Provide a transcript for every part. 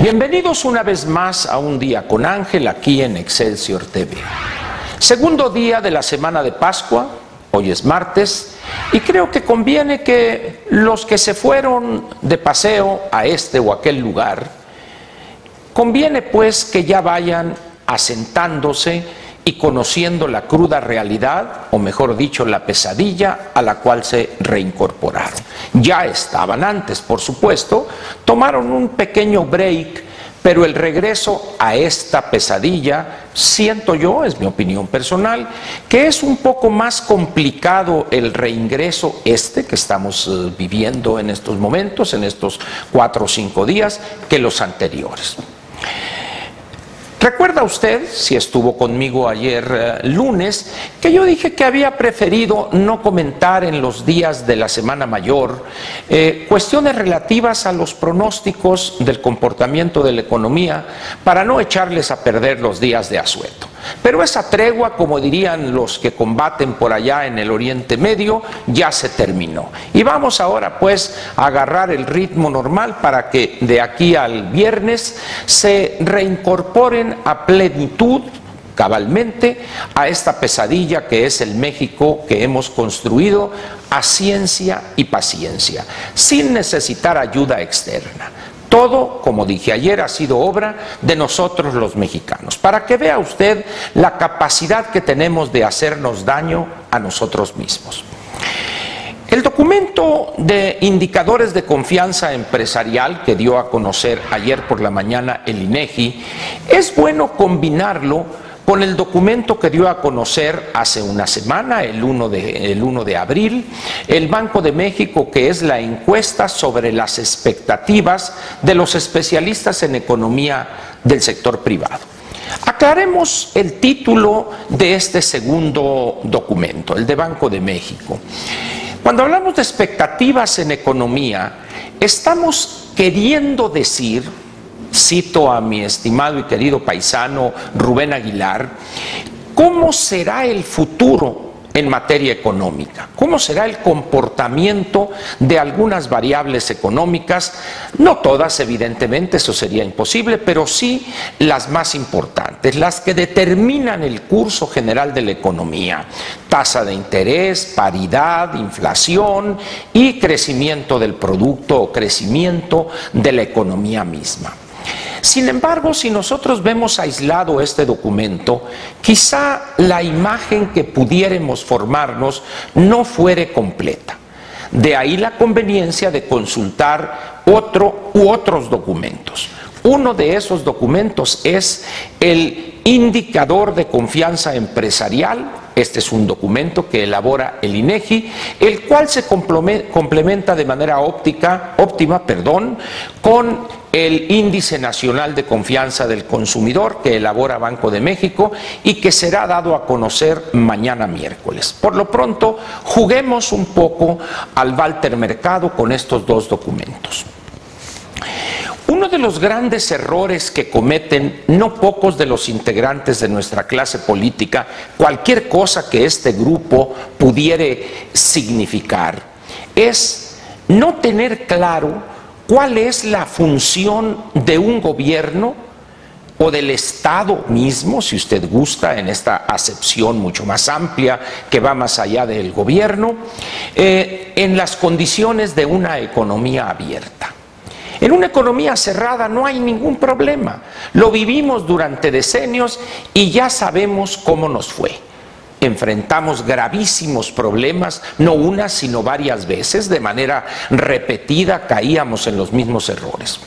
Bienvenidos una vez más a Un Día con Ángel aquí en Excelsior TV. Segundo día de la semana de Pascua, hoy es martes, y creo que conviene que los que se fueron de paseo a este o aquel lugar, conviene pues que ya vayan asentándose y conociendo la cruda realidad, o mejor dicho, la pesadilla a la cual se reincorporaron. Ya estaban antes, por supuesto, tomaron un pequeño break, pero el regreso a esta pesadilla, siento yo, es mi opinión personal, que es un poco más complicado el reingreso que estamos viviendo en estos momentos, en estos 4 o 5 días, que los anteriores. ¿Recuerda usted, si estuvo conmigo ayer lunes, que yo dije que había preferido no comentar en los días de la Semana Mayor cuestiones relativas a los pronósticos del comportamiento de la economía para no echarles a perder los días de asueto? Pero esa tregua, como dirían los que combaten por allá en el Oriente Medio, ya se terminó. Y vamos ahora pues a agarrar el ritmo normal para que de aquí al viernes se reincorporen a plenitud, cabalmente, a esta pesadilla que es el México que hemos construido a ciencia y paciencia, sin necesitar ayuda externa. Todo, como dije ayer, ha sido obra de nosotros los mexicanos, para que vea usted la capacidad que tenemos de hacernos daño a nosotros mismos. El documento de indicadores de confianza empresarial que dio a conocer ayer por la mañana el INEGI, es bueno combinarlo con el documento que dio a conocer hace una semana, el 1 de abril, el Banco de México, que es la encuesta sobre las expectativas de los especialistas en economía del sector privado. Aclaremos el título de este segundo documento, el de Banco de México. Cuando hablamos de expectativas en economía, estamos queriendo decir, cito a mi estimado y querido paisano Rubén Aguilar, ¿cómo será el futuro en materia económica? ¿Cómo será el comportamiento de algunas variables económicas? No todas, evidentemente, eso sería imposible, pero sí las más importantes, las que determinan el curso general de la economía: tasa de interés, paridad, inflación y crecimiento del producto o crecimiento de la economía misma. Sin embargo, si nosotros vemos aislado este documento, quizá la imagen que pudiéramos formarnos no fuere completa. De ahí la conveniencia de consultar otro u otros documentos. Uno de esos documentos es el Indicador de Confianza Empresarial. Este es un documento que elabora el INEGI, el cual se complementa de manera óptima con el Índice Nacional de Confianza del Consumidor que elabora Banco de México y que será dado a conocer mañana miércoles. Por lo pronto, juguemos un poco al Walter Mercado con estos dos documentos. Uno de los grandes errores que cometen no pocos de los integrantes de nuestra clase política, cualquier cosa que este grupo pudiere significar, es no tener claro cuál es la función de un gobierno o del Estado mismo, si usted gusta, en esta acepción mucho más amplia que va más allá del gobierno, en las condiciones de una economía abierta. En una economía cerrada no hay ningún problema. Lo vivimos durante decenios y ya sabemos cómo nos fue. Enfrentamos gravísimos problemas, no una sino varias veces, de manera repetida caíamos en los mismos errores.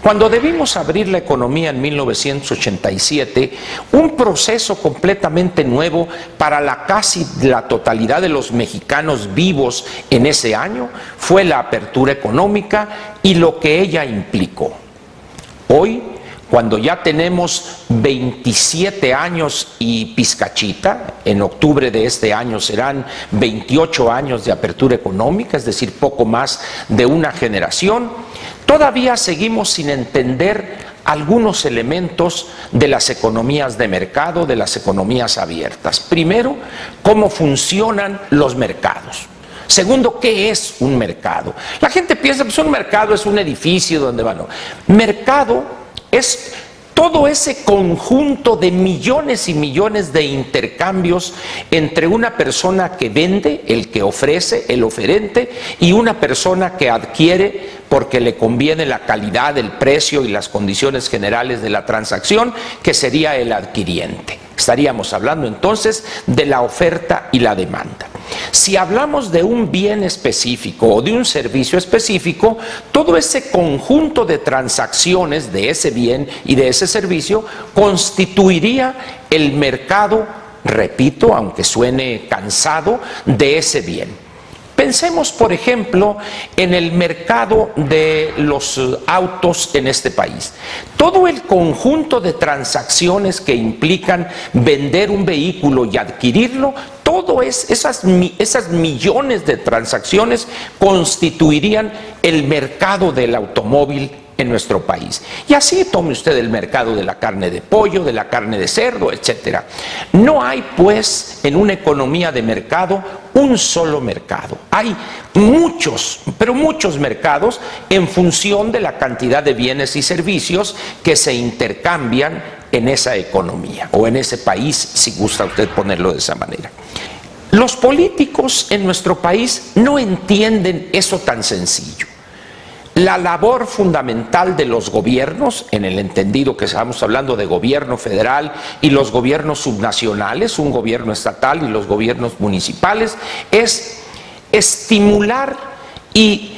Cuando debimos abrir la economía en 1987, un proceso completamente nuevo para casi la totalidad de los mexicanos vivos en ese año fue la apertura económica y lo que ella implicó. Hoy, cuando ya tenemos 27 años y pizcachita, en octubre de este año serán 28 años de apertura económica, es decir, poco más de una generación, todavía seguimos sin entender algunos elementos de las economías de mercado, de las economías abiertas. Primero, cómo funcionan los mercados. Segundo, ¿qué es un mercado? La gente piensa que un mercado es un edificio donde van. Mercado es todo ese conjunto de millones y millones de intercambios entre una persona que vende, el que ofrece, el oferente, y una persona que adquiere porque le conviene la calidad, el precio y las condiciones generales de la transacción, que sería el adquiriente. Estaríamos hablando entonces de la oferta y la demanda. Si hablamos de un bien específico o de un servicio específico, todo ese conjunto de transacciones de ese bien y de ese servicio constituiría el mercado, repito, aunque suene cansado, de ese bien. Pensemos, por ejemplo, en el mercado de los autos en este país. Todo el conjunto de transacciones que implican vender un vehículo y adquirirlo, esas millones de transacciones constituirían el mercado del automóvil en nuestro país. Y así tome usted el mercado de la carne de pollo, de la carne de cerdo, etcétera. No hay, pues, en una economía de mercado, un solo mercado. Hay muchos, pero muchos mercados en función de la cantidad de bienes y servicios que se intercambian en esa economía o en ese país, si gusta usted ponerlo de esa manera. Los políticos en nuestro país no entienden eso tan sencillo. La labor fundamental de los gobiernos, en el entendido que estamos hablando de gobierno federal y los gobiernos subnacionales, un gobierno estatal y los gobiernos municipales, es estimular y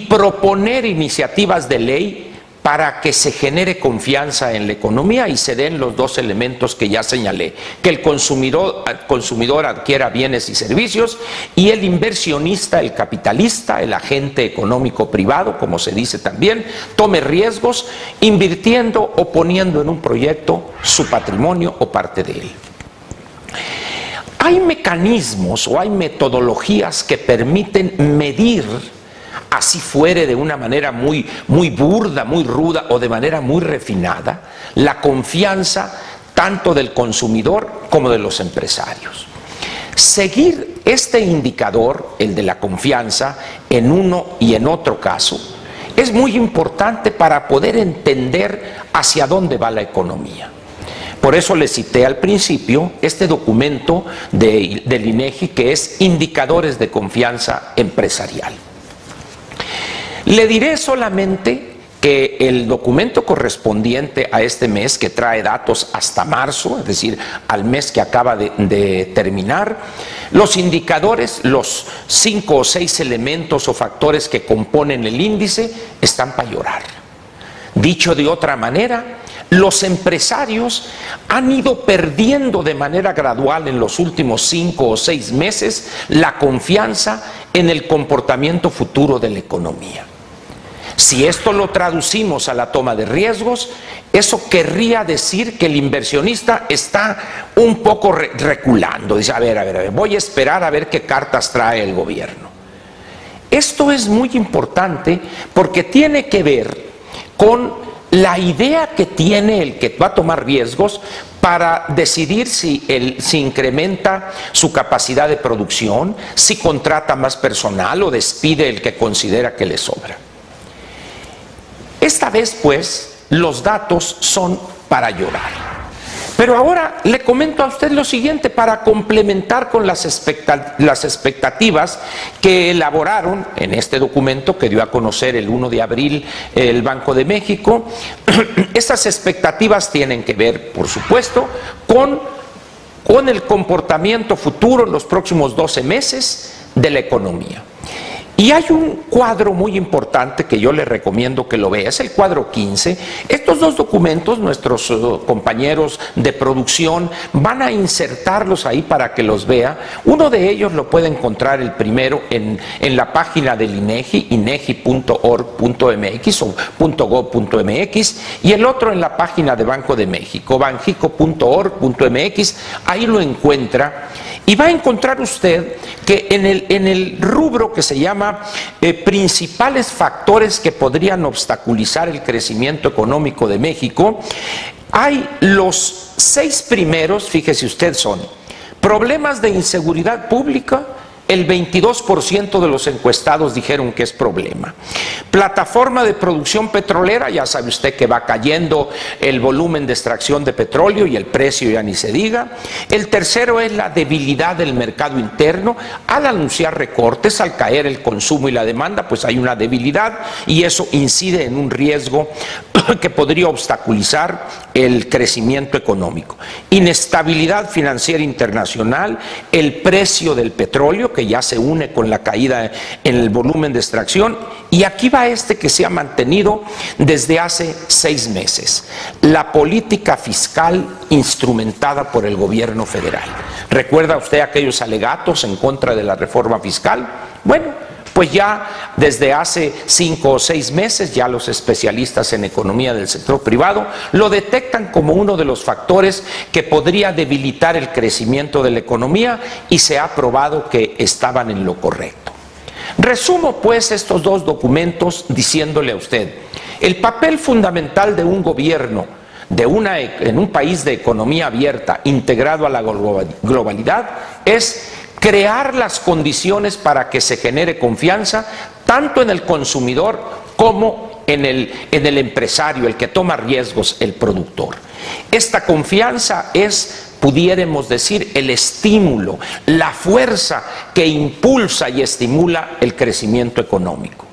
proponer iniciativas de ley para que se genere confianza en la economía y se den los dos elementos que ya señalé, que el consumidor adquiera bienes y servicios y el inversionista, el capitalista, el agente económico privado, como se dice también, tome riesgos invirtiendo o poniendo en un proyecto su patrimonio o parte de él. Hay mecanismos o hay metodologías que permiten medir, así fuere de una manera muy burda, muy ruda o de manera muy refinada, la confianza tanto del consumidor como de los empresarios. Seguir este indicador, el de la confianza, en uno y en otro caso, es muy importante para poder entender hacia dónde va la economía. Por eso le cité al principio este documento del INEGI que es Indicadores de Confianza Empresarial. Le diré solamente que el documento correspondiente a este mes, que trae datos hasta marzo, es decir, al mes que acaba de terminar, los indicadores, los 5 o 6 elementos o factores que componen el índice, están para llorar. Dicho de otra manera, los empresarios han ido perdiendo de manera gradual en los últimos 5 o 6 meses la confianza en el comportamiento futuro de la economía. Si esto lo traducimos a la toma de riesgos, eso querría decir que el inversionista está un poco reculando. Dice, a ver, voy a esperar a ver qué cartas trae el gobierno. Esto es muy importante porque tiene que ver con la idea que tiene el que va a tomar riesgos para decidir si incrementa su capacidad de producción, si contrata más personal o despide el que considera que le sobra. Esta vez, pues, los datos son para llorar. Pero ahora le comento a usted lo siguiente para complementar con las expectativas que elaboraron en este documento que dio a conocer el 1 de abril el Banco de México. Estas expectativas tienen que ver, por supuesto, con el comportamiento futuro en los próximos 12 meses de la economía. Y hay un cuadro muy importante que yo le recomiendo que lo vea, es el cuadro 15. Estos dos documentos, nuestros compañeros de producción van a insertarlos ahí para que los vea. Uno de ellos lo puede encontrar, el primero, en la página del INEGI, inegi.org.mx o .gov.mx, y el otro en la página de Banco de México, banjico.org.mx, ahí lo encuentra. Y va a encontrar usted que en el rubro que se llama principales factores que podrían obstaculizar el crecimiento económico de México, hay los 6 primeros, fíjese usted, son problemas de inseguridad pública, el 22% de los encuestados dijeron que es problema. Plataforma de producción petrolera, ya sabe usted que va cayendo el volumen de extracción de petróleo y el precio ya ni se diga. El tercero es la debilidad del mercado interno. Al anunciar recortes, al caer el consumo y la demanda, pues hay una debilidad y eso incide en un riesgo que podría obstaculizar el crecimiento económico. Inestabilidad financiera internacional, el precio del petróleo que ya se une con la caída en el volumen de extracción, y aquí va este que se ha mantenido desde hace 6 meses, la política fiscal instrumentada por el gobierno federal. ¿Recuerda usted aquellos alegatos en contra de la reforma fiscal? Bueno, pues ya desde hace 5 o 6 meses ya los especialistas en economía del sector privado lo detectan como uno de los factores que podría debilitar el crecimiento de la economía, y se ha probado que estaban en lo correcto. Resumo pues estos dos documentos diciéndole a usted: el papel fundamental de un gobierno en un país de economía abierta integrado a la globalidad es crear las condiciones para que se genere confianza tanto en el consumidor como en el empresario, el que toma riesgos, el productor. Esta confianza es, pudiéramos decir, el estímulo, la fuerza que impulsa y estimula el crecimiento económico.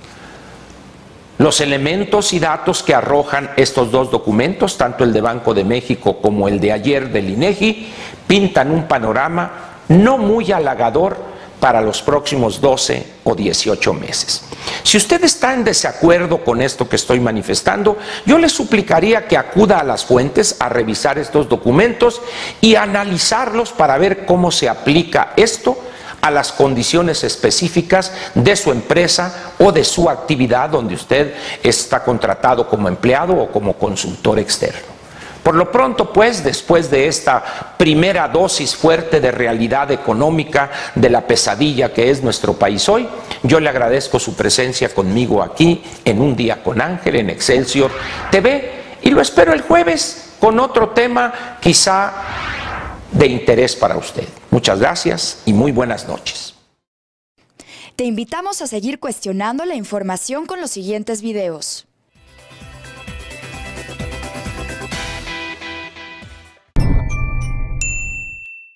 Los elementos y datos que arrojan estos dos documentos, tanto el de Banco de México como el de ayer del INEGI, pintan un panorama no muy halagador para los próximos 12 o 18 meses. Si usted está en desacuerdo con esto que estoy manifestando, yo le suplicaría que acuda a las fuentes a revisar estos documentos y analizarlos para ver cómo se aplica esto a las condiciones específicas de su empresa o de su actividad donde usted está contratado como empleado o como consultor externo. Por lo pronto, pues, después de esta primera dosis fuerte de realidad económica de la pesadilla que es nuestro país hoy, yo le agradezco su presencia conmigo aquí en Un Día con Ángel en Excelsior TV, y lo espero el jueves con otro tema quizá de interés para usted. Muchas gracias y muy buenas noches. Te invitamos a seguir cuestionando la información con los siguientes videos.